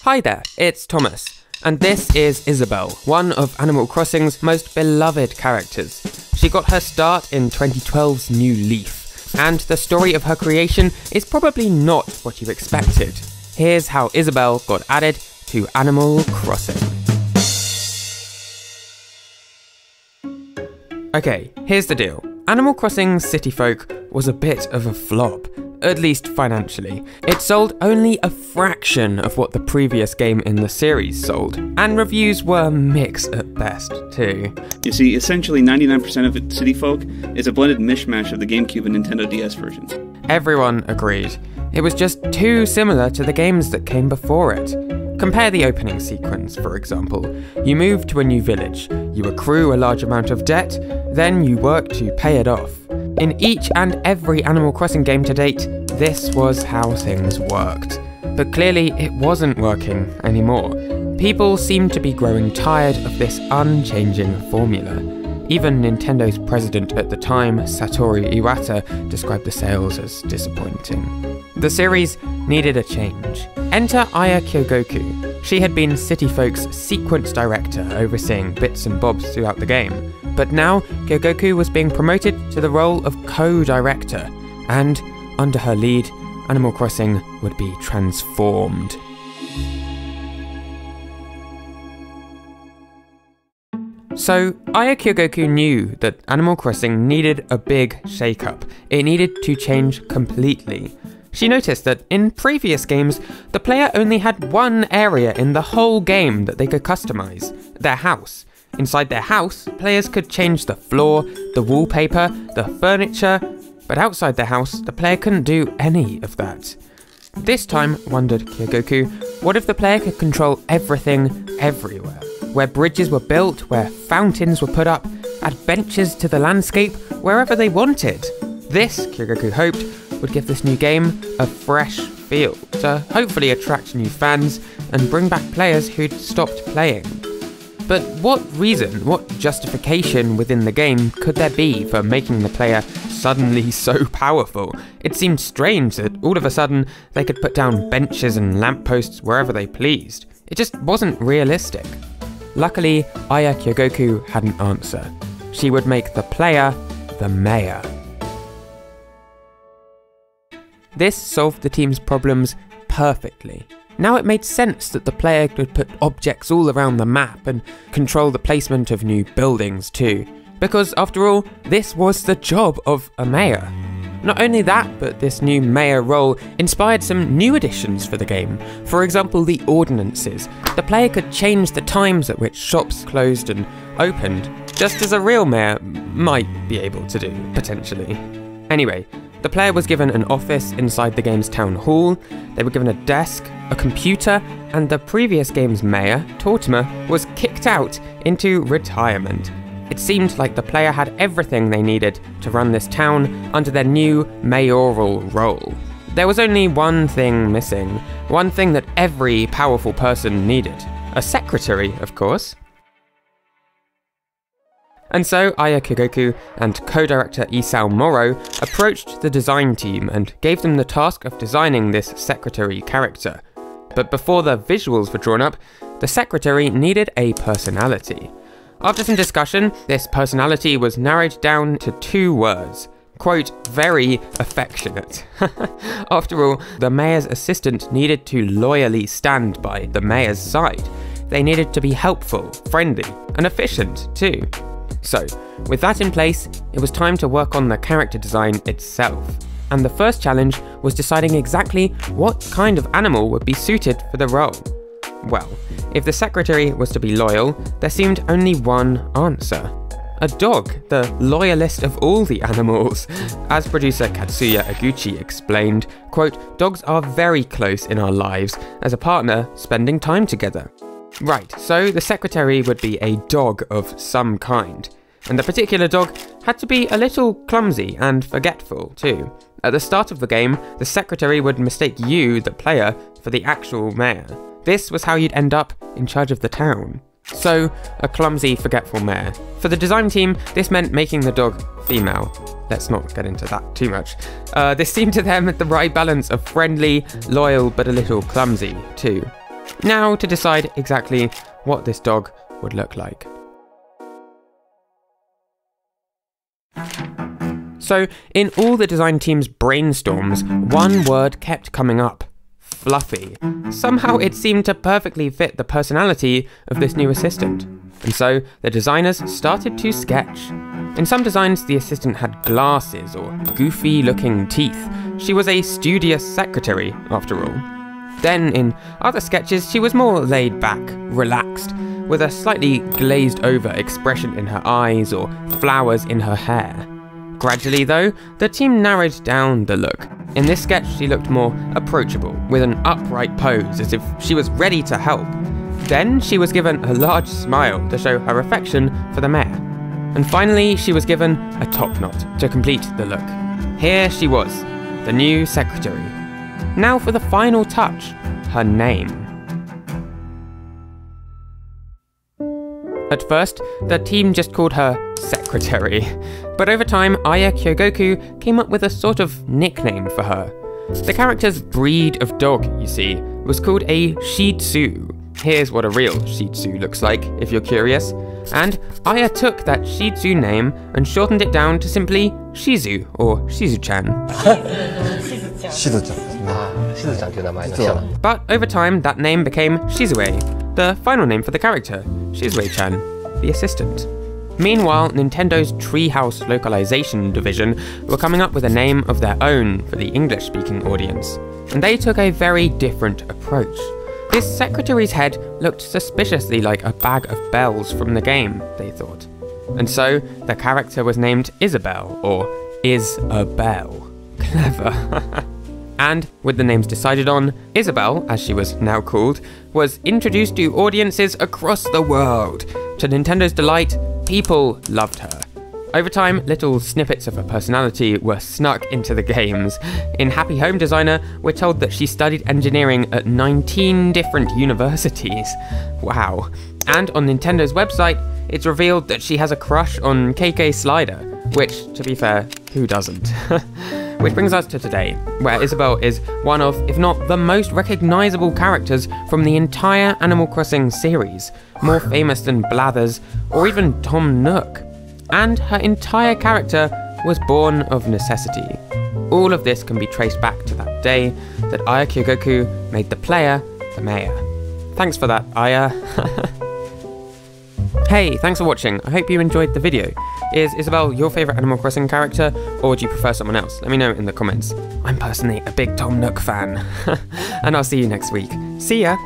Hi there, it's Thomas, and this is Isabelle, one of Animal Crossing's most beloved characters. She got her start in 2012's New Leaf, and the story of her creation is probably not what you expected. Here's how Isabelle got added to Animal Crossing. Okay, here's the deal. Animal Crossing City Folk was a bit of a flop, at least financially. It sold only a fraction of what the previous game in the series sold, and reviews were mixed at best too. You see, essentially 99% of City Folk is a blended mishmash of the GameCube and Nintendo DS versions. Everyone agreed. It was just too similar to the games that came before it. Compare the opening sequence, for example. You move to a new village, you accrue a large amount of debt, then you work to pay it off. In each and every Animal Crossing game to date, this was how things worked. But clearly it wasn't working anymore. People seemed to be growing tired of this unchanging formula. Even Nintendo's president at the time, Satoru Iwata, described the sales as disappointing. The series needed a change. Enter Aya Kyogoku. She had been City Folk's sequence director, overseeing bits and bobs throughout the game. But now, Kyogoku was being promoted to the role of co-director, and under her lead, Animal Crossing would be transformed. So, Aya Kyogoku knew that Animal Crossing needed a big shake-up. It needed to change completely. She noticed that in previous games, the player only had one area in the whole game that they could customize: their house. Inside their house, players could change the floor, the wallpaper, the furniture, but outside their house, the player couldn't do any of that. This time, wondered Kyogoku, what if the player could control everything everywhere? Where bridges were built, where fountains were put up, add benches to the landscape wherever they wanted. This, Kyogoku hoped, would give this new game a fresh feel, to hopefully attract new fans and bring back players who'd stopped playing. But what reason, what justification within the game could there be for making the player suddenly so powerful? It seemed strange that all of a sudden they could put down benches and lampposts wherever they pleased. It just wasn't realistic. Luckily, Aya Kyogoku had an answer. She would make the player the mayor. This solved the team's problems perfectly. Now it made sense that the player could put objects all around the map and control the placement of new buildings too. Because after all, this was the job of a mayor. Not only that, but this new mayor role inspired some new additions for the game. For example, the ordinances. The player could change the times at which shops closed and opened, just as a real mayor might be able to do, potentially. Anyway, the player was given an office inside the game's town hall, they were given a desk, a computer, and the previous game's mayor, Tortimer, was kicked out into retirement. It seemed like the player had everything they needed to run this town under their new mayoral role. There was only one thing missing, one thing that every powerful person needed. A secretary, of course. And so Aya Kyogoku and co-director Isao Moro approached the design team and gave them the task of designing this secretary character. But before the visuals were drawn up, the secretary needed a personality. After some discussion, this personality was narrowed down to 2 words. Quote, very affectionate. After all, the mayor's assistant needed to loyally stand by the mayor's side. They needed to be helpful, friendly, and efficient too. So, with that in place, it was time to work on the character design itself. And the first challenge was deciding exactly what kind of animal would be suited for the role. Well, if the secretary was to be loyal, there seemed only one answer. A dog, the loyalist of all the animals. As producer Katsuya Eguchi explained, quote, dogs are very close in our lives as a partner spending time together. Right, so the secretary would be a dog of some kind. And the particular dog had to be a little clumsy and forgetful too. At the start of the game, the secretary would mistake you, the player, for the actual mayor. This was how you'd end up in charge of the town. So, a clumsy, forgetful mayor. For the design team, this meant making the dog female. Let's not get into that too much. This seemed to them the right balance of friendly, loyal, but a little clumsy too. Now to decide exactly what this dog would look like. So, in all the design team's brainstorms, one word kept coming up: fluffy. Somehow it seemed to perfectly fit the personality of this new assistant. And so, the designers started to sketch. In some designs, the assistant had glasses or goofy-looking teeth. She was a studious secretary, after all. Then, in other sketches, she was more laid back, relaxed, with a slightly glazed-over expression in her eyes or flowers in her hair. Gradually, though, the team narrowed down the look. In this sketch, she looked more approachable, with an upright pose, as if she was ready to help. Then, she was given a large smile to show her affection for the mayor. And finally, she was given a top knot to complete the look. Here she was, the new secretary. Now for the final touch, her name. At first, the team just called her Secretary, but over time, Aya Kyogoku came up with a sort of nickname for her. The character's breed of dog, you see, was called a Shih Tzu. Here's what a real Shih Tzu looks like, if you're curious. And Aya took that Shih Tzu name and shortened it down to simply Shizu, or Shizu-chan. But over time, that name became Shizue, the final name for the character, Shizue-chan, the assistant. Meanwhile, Nintendo's Treehouse localization division were coming up with a name of their own for the English-speaking audience, and they took a very different approach. This secretary's head looked suspiciously like a bag of bells from the game, they thought. And so, the character was named Isabelle, or Is-a-Bell. Clever. And, with the names decided on, Isabelle, as she was now called, was introduced to audiences across the world. To Nintendo's delight, people loved her. Over time, little snippets of her personality were snuck into the games. In Happy Home Designer, we're told that she studied engineering at 19 different universities. Wow. And on Nintendo's website, it's revealed that she has a crush on KK Slider, which, to be fair, who doesn't? Which brings us to today, where Isabelle is one of, if not the most recognisable characters from the entire Animal Crossing series, more famous than Blathers, or even Tom Nook. And her entire character was born of necessity. All of this can be traced back to that day that Aya Kyogoku made the player the mayor. Thanks for that, Aya. Hey, thanks for watching. I hope you enjoyed the video. Is Isabelle your favourite Animal Crossing character, or do you prefer someone else? Let me know in the comments. I'm personally a big Tom Nook fan. And I'll see you next week. See ya!